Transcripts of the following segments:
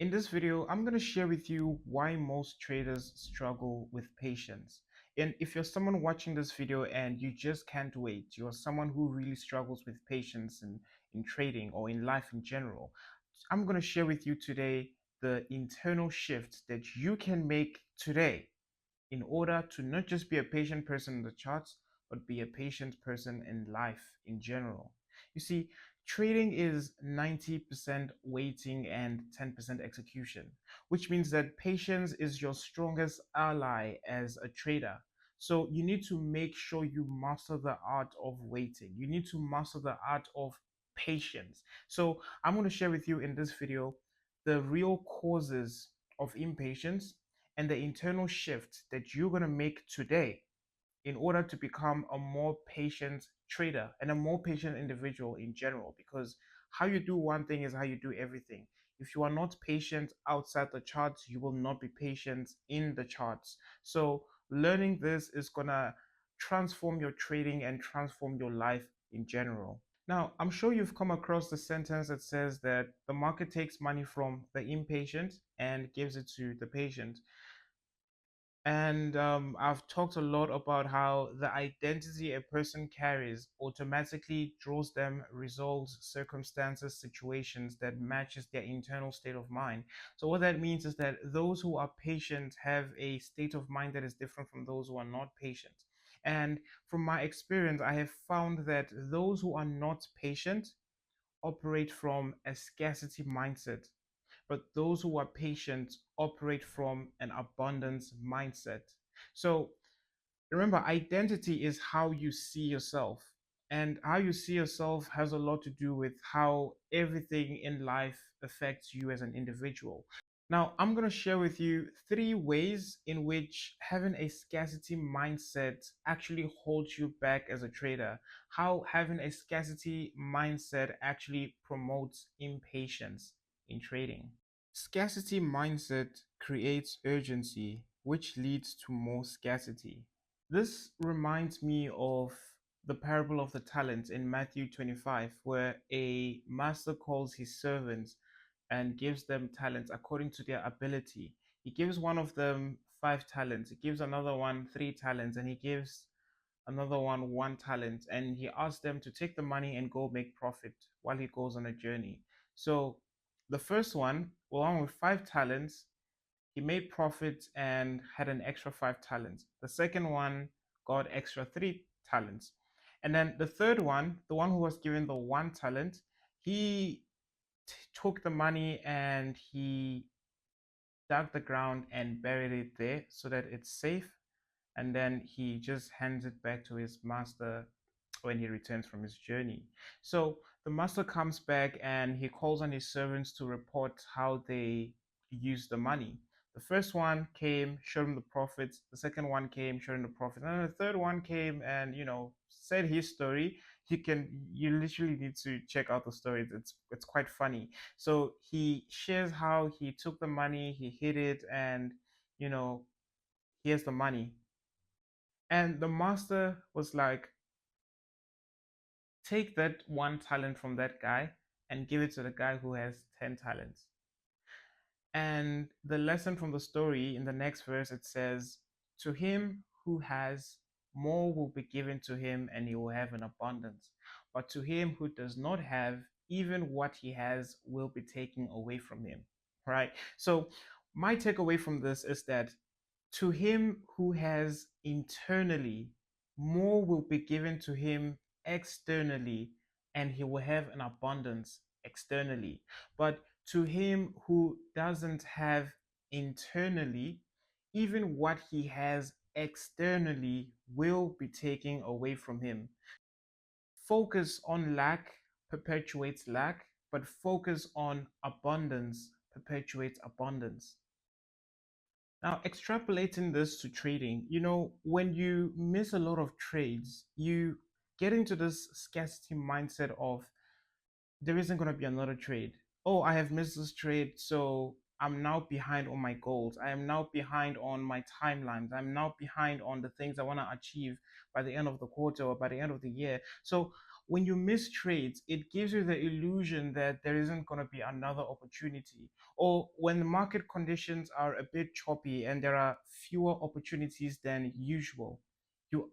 In this video, I'm going to share with you why most traders struggle with patience. And if you're someone watching this video and you just can't wait, you're someone who really struggles with patience in trading or in life in general, I'm going to share with you today the internal shifts that you can make today in order to not just be a patient person in the charts, but be a patient person in life in general. You see, trading is 90% waiting and 10% execution, which means that patience is your strongest ally as a trader. So you need to make sure you master the art of waiting. You need to master the art of patience. So I'm going to share with you in this video the real causes of impatience and the internal shift that you're going to make today in order to become a more patient trader and a more patient individual in general. Because how you do one thing is how you do everything. If you are not patient outside the charts, you will not be patient in the charts. So learning this is going to transform your trading and transform your life in general. Now, I'm sure you've come across the sentence that says that the market takes money from the impatient and gives it to the patient. And I've talked a lot about how the identity a person carries automatically draws them results, circumstances, situations that matches their internal state of mind. So what that means is that those who are patient have a state of mind that is different from those who are not patient. And from my experience, I have found that those who are not patient operate from a scarcity mindset, but those who are patient operate from an abundance mindset. So remember, identity is how you see yourself, and how you see yourself has a lot to do with how everything in life affects you as an individual. Now, I'm going to share with you three ways in which having a scarcity mindset actually holds you back as a trader. How having a scarcity mindset actually promotes impatience in trading. Scarcity mindset creates urgency, which leads to more scarcity. This reminds me of the parable of the talents in Matthew 25, where a master calls his servants and gives them talents according to their ability. He gives one of them 5 talents, he gives another one 3 talents, and he gives another one talent. And he asks them to take the money and go make profit while he goes on a journey. So the first one, along with 5 talents, he made profit and had an extra 5 talents. The second one got extra 3 talents. And then the third one, the one who was given the 1 talent, he took the money and he dug the ground and buried it there so that it's safe. And then he just hands it back to his master when he returns from his journey. So the master comes back and he calls on his servants to report how they used the money. The first one came, showed him the profits. The second one came, showed him the profits. And then the third one came and, said his story. You literally need to check out the story. It's quite funny. So he shares how he took the money, he hid it, and, you know, here's the money. And the master was like, take that 1 talent from that guy and give it to the guy who has 10 talents. And the lesson from the story in the next verse, it says, to him who has, more will be given to him and he will have an abundance. But to him who does not have, even what he has will be taken away from him. Right? So, my takeaway from this is that to him who has internally, more will be given to him externally, and he will have an abundance externally. But to him who doesn't have internally, even what he has externally will be taken away from him. Focus on lack perpetuates lack, but focus on abundance perpetuates abundance. Now, extrapolating this to trading, when you miss a lot of trades, you get into this scarcity mindset of there isn't going to be another trade. Oh, I have missed this trade, so I'm now behind on my goals. I am now behind on my timelines. I'm now behind on the things I want to achieve by the end of the quarter or by the end of the year. So when you miss trades, it gives you the illusion that there isn't going to be another opportunity. Or when the market conditions are a bit choppy and there are fewer opportunities than usual,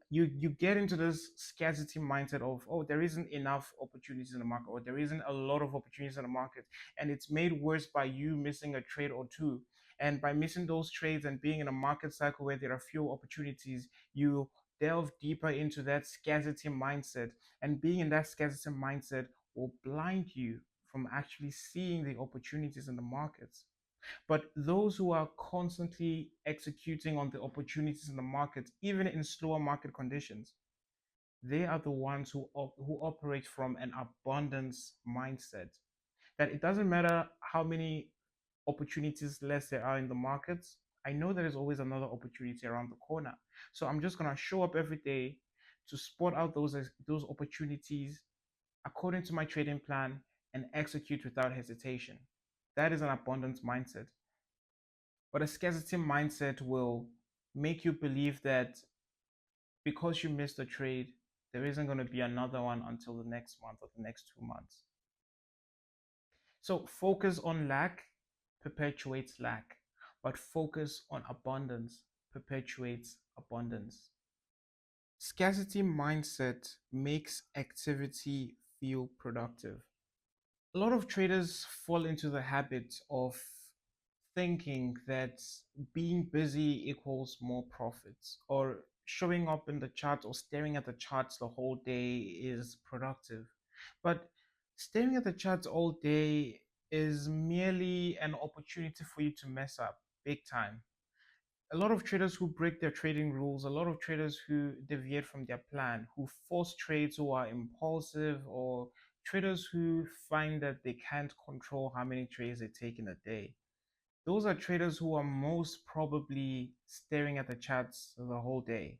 you get into this scarcity mindset of, oh, there isn't enough opportunities in the market, or there isn't a lot of opportunities in the market, and it's made worse by you missing a trade or two. And by missing those trades and being in a market cycle where there are few opportunities, you delve deeper into that scarcity mindset. And being in that scarcity mindset will blind you from actually seeing the opportunities in the markets. But those who are constantly executing on the opportunities in the market, even in slower market conditions, they are the ones who operate from an abundance mindset. That it doesn't matter how many opportunities less there are in the markets. I know there is always another opportunity around the corner. So I'm just gonna show up every day to spot out those opportunities according to my trading plan and execute without hesitation. That is an abundance mindset. But a scarcity mindset will make you believe that because you missed a trade, there isn't going to be another one until the next month or the next 2 months. So focus on lack perpetuates lack, but focus on abundance perpetuates abundance. Scarcity mindset makes activity feel productive. A lot of traders fall into the habit of thinking that being busy equals more profits, or showing up in the charts or staring at the charts the whole day is productive. But staring at the charts all day is merely an opportunity for you to mess up big time. A lot of traders who break their trading rules, a lot of traders who deviate from their plan, who force trades, who are impulsive, or traders who find that they can't control how many trades they take in a day, those are traders who are most probably staring at the charts the whole day.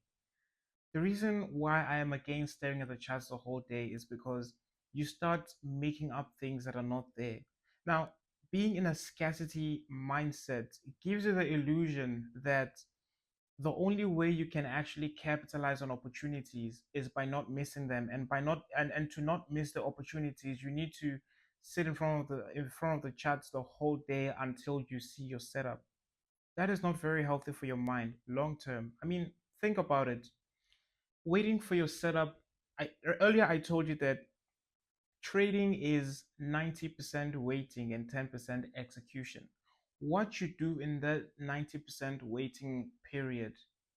The reason why I am against staring at the charts the whole day is because you start making up things that are not there. Now, being in a scarcity mindset gives you the illusion that the only way you can actually capitalize on opportunities is by not missing them, and by not and to not miss the opportunities, you need to sit in front of the charts the whole day until you see your setup. That is not very healthy for your mind long term. I mean, think about it. Waiting for your setup. Earlier I told you that trading is 90% waiting and 10% execution. What you do in that 90% waiting period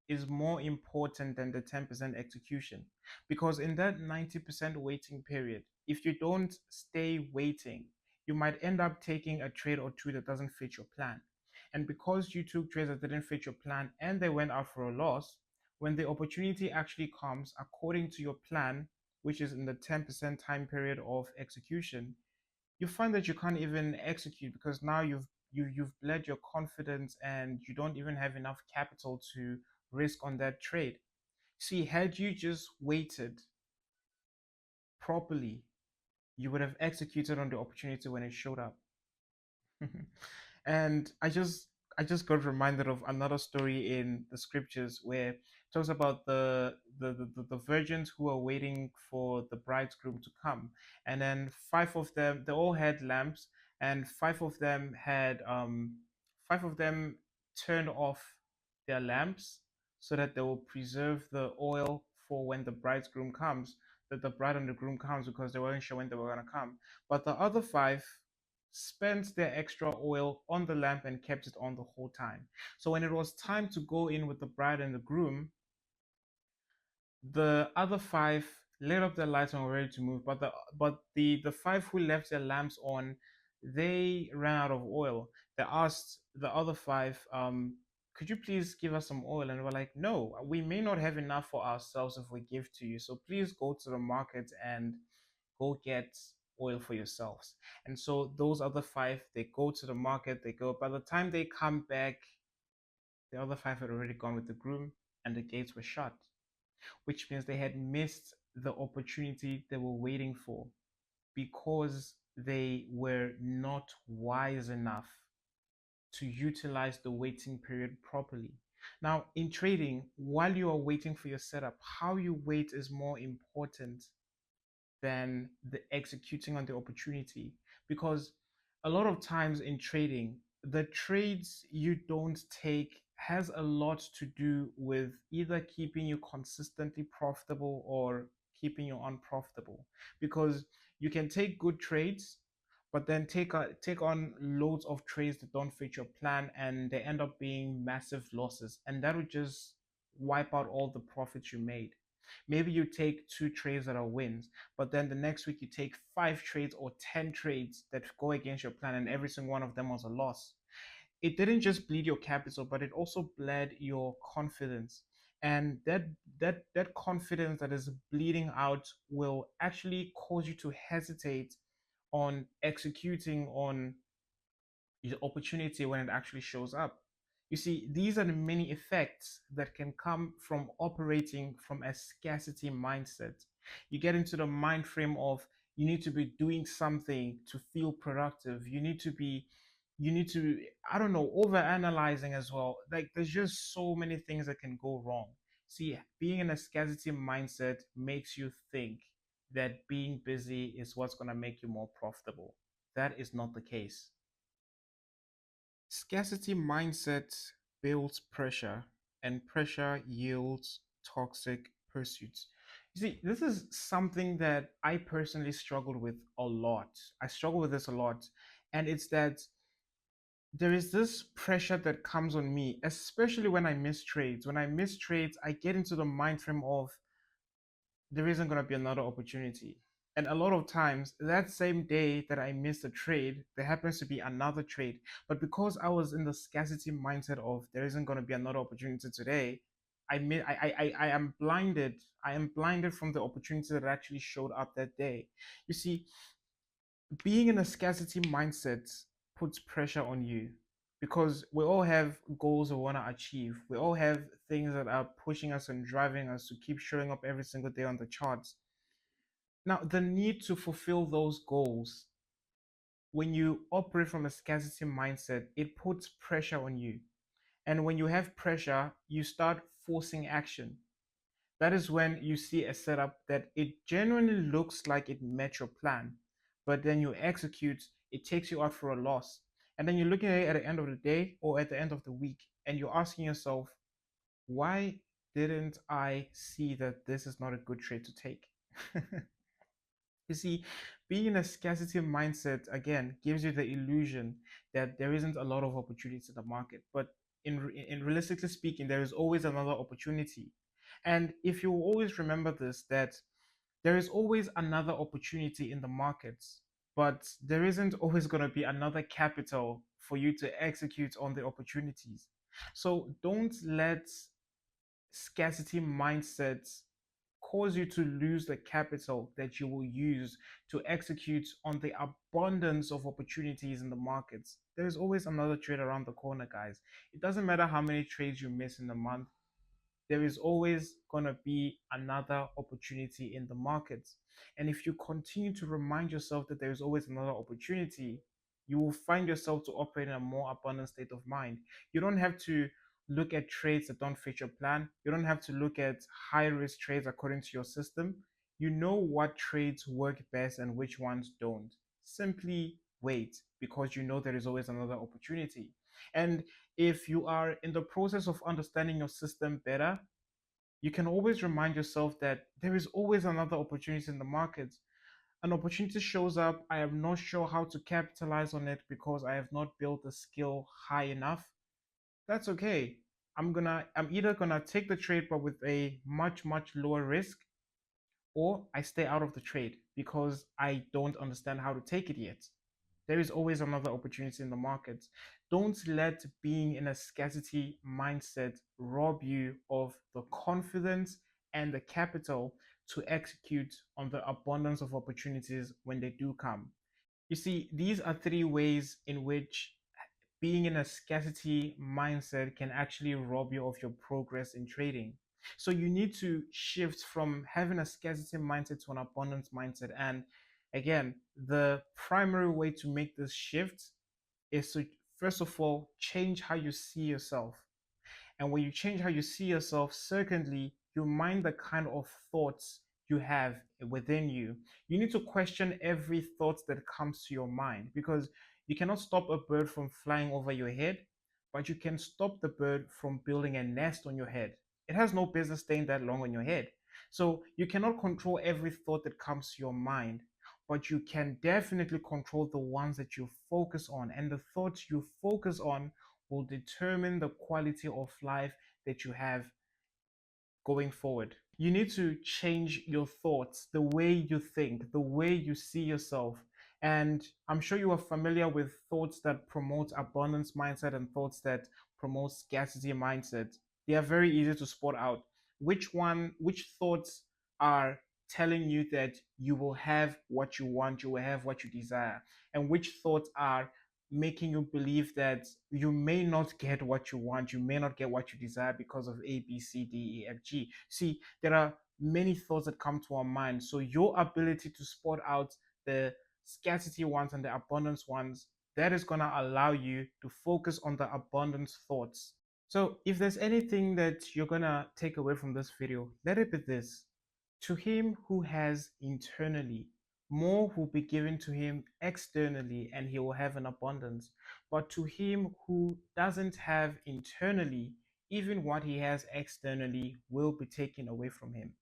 is more important than the 10% execution. Because in that 90% waiting period, if you don't stay waiting, you might end up taking a trade or two that doesn't fit your plan. And because you took trades that didn't fit your plan and they went out for a loss, when the opportunity actually comes according to your plan, which is in the 10% time period of execution, you find that you can't even execute because now you've bled your confidence and you don't even have enough capital to risk on that trade. See, had you just waited properly, you would have executed on the opportunity when it showed up. And I just got reminded of another story in the scriptures where it talks about the virgins who are waiting for the bridegroom to come. And then five of them, they all had lamps, and five of them turned off their lamps so that they will preserve the oil for when the bridegroom comes, that the bride and the groom comes, because they weren't sure when they were going to come. But the other five spent their extra oil on the lamp and kept it on the whole time. So when it was time to go in with the bride and the groom, the other five lit up their lights and were ready to move. But the five who left their lamps on, they ran out of oil. They asked the other five, could you please give us some oil? And we're like, no, we may not have enough for ourselves if we give to you. So please go to the market and go get oil for yourselves. And so those other five, they go to the market, they go. By the time they come back, the other five had already gone with the groom and the gates were shut, which means they had missed the opportunity they were waiting for because they were not wise enough to utilize the waiting period properly. Now, in trading, while you are waiting for your setup, how you wait is more important than the executing on the opportunity. Because a lot of times in trading, the trades you don't take has a lot to do with either keeping you consistently profitable or keeping you unprofitable. Because you can take good trades, but then take on loads of trades that don't fit your plan, and they end up being massive losses, and that would just wipe out all the profits you made. Maybe you take two trades that are wins, but then the next week you take five trades or 10 trades that go against your plan, and every single one of them was a loss. It didn't just bleed your capital, but it also bled your confidence. And that confidence that is bleeding out will actually cause you to hesitate on executing on the opportunity when it actually shows up. You see, these are the many effects that can come from operating from a scarcity mindset. You get into the mind frame of you need to be doing something to feel productive. You need to, I don't know, over analyzing as well. Like, there's just so many things that can go wrong. See, being in a scarcity mindset makes you think that being busy is what's going to make you more profitable. That is not the case. Scarcity mindset builds pressure, and pressure yields toxic pursuits. You see, this is something that I personally struggled with a lot. I struggle with this a lot. And it's that there is this pressure that comes on me, especially when I miss trades. When I miss trades, I get into the mind frame of there isn't going to be another opportunity. And a lot of times, that same day that I missed a trade, there happens to be another trade. But because I was in the scarcity mindset of there isn't going to be another opportunity today, I am blinded. I am blinded from the opportunity that actually showed up that day. You see, being in a scarcity mindset puts pressure on you because we all have goals we want to achieve. We all have things that are pushing us and driving us to keep showing up every single day on the charts. Now, the need to fulfill those goals, when you operate from a scarcity mindset, it puts pressure on you. And when you have pressure, you start forcing action. That is when you see a setup that it genuinely looks like it met your plan, but then you execute, it takes you out for a loss. And then you're looking at it at the end of the day or at the end of the week, and you're asking yourself, why didn't I see that this is not a good trade to take? You see, being in a scarcity mindset again gives you the illusion that there isn't a lot of opportunities in the market. But in realistically speaking, there is always another opportunity. And if you always remember this, that there is always another opportunity in the markets, but there isn't always going to be another capital for you to execute on the opportunities. So don't let scarcity mindsets cause you to lose the capital that you will use to execute on the abundance of opportunities in the markets. There's always another trade around the corner, guys. It doesn't matter how many trades you miss in the month, there is always going to be another opportunity in the markets. And if you continue to remind yourself that there is always another opportunity, you will find yourself to operate in a more abundant state of mind. You don't have to look at trades that don't fit your plan. You don't have to look at high risk trades according to your system. You know what trades work best and which ones don't. Simply wait because you know there is always another opportunity. And if you are in the process of understanding your system better, you can always remind yourself that there is always another opportunity in the market. An opportunity shows up, I am not sure how to capitalize on it because I have not built the skill high enough. That's okay. I'm either gonna take the trade but with a much lower risk, or I stay out of the trade because I don't understand how to take it yet. There is always another opportunity in the market. Don't let being in a scarcity mindset rob you of the confidence and the capital to execute on the abundance of opportunities when they do come. You see, these are three ways in which being in a scarcity mindset can actually rob you of your progress in trading. So you need to shift from having a scarcity mindset to an abundance mindset. And again, the primary way to make this shift is to, first of all, change how you see yourself. And when you change how you see yourself, secondly, you mind the kind of thoughts you have within you. You need to question every thought that comes to your mind, because you cannot stop a bird from flying over your head, but you can stop the bird from building a nest on your head. It has no business staying that long on your head. So you cannot control every thought that comes to your mind, but you can definitely control the ones that you focus on. And the thoughts you focus on will determine the quality of life that you have going forward. You need to change your thoughts, the way you think, the way you see yourself. And I'm sure you are familiar with thoughts that promote abundance mindset and thoughts that promote scarcity mindset. They are very easy to spot out. Which thoughts are telling you that you will have what you want, you will have what you desire, and which thoughts are making you believe that you may not get what you want, you may not get what you desire because of A, B, C, D, E, F, G. See, there are many thoughts that come to our mind. So your ability to spot out the scarcity ones and the abundance ones, that is going to allow you to focus on the abundance thoughts. So if there's anything that you're going to take away from this video, let it be this. To him who has internally, more will be given to him externally, and he will have an abundance. But to him who doesn't have internally, even what he has externally will be taken away from him.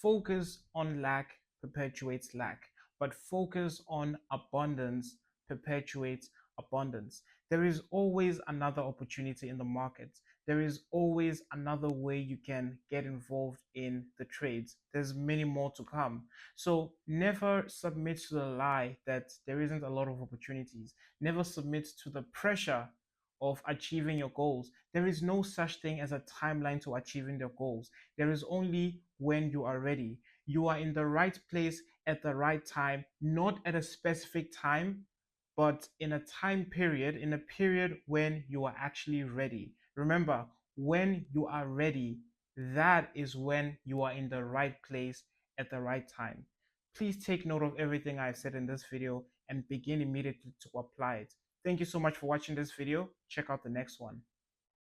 Focus on lack perpetuates lack, but focus on abundance perpetuates abundance. There is always another opportunity in the market. There is always another way you can get involved in the trades. There's many more to come. So never submit to the lie that there isn't a lot of opportunities. Never submit to the pressure of achieving your goals. There is no such thing as a timeline to achieving your goals. There is only when you are ready. You are in the right place at the right time, not at a specific time, but in a time period, in a period when you are actually ready. Remember, when you are ready, that is when you are in the right place at the right time. Please take note of everything I've said in this video and begin immediately to apply it. Thank you so much for watching this video. Check out the next one.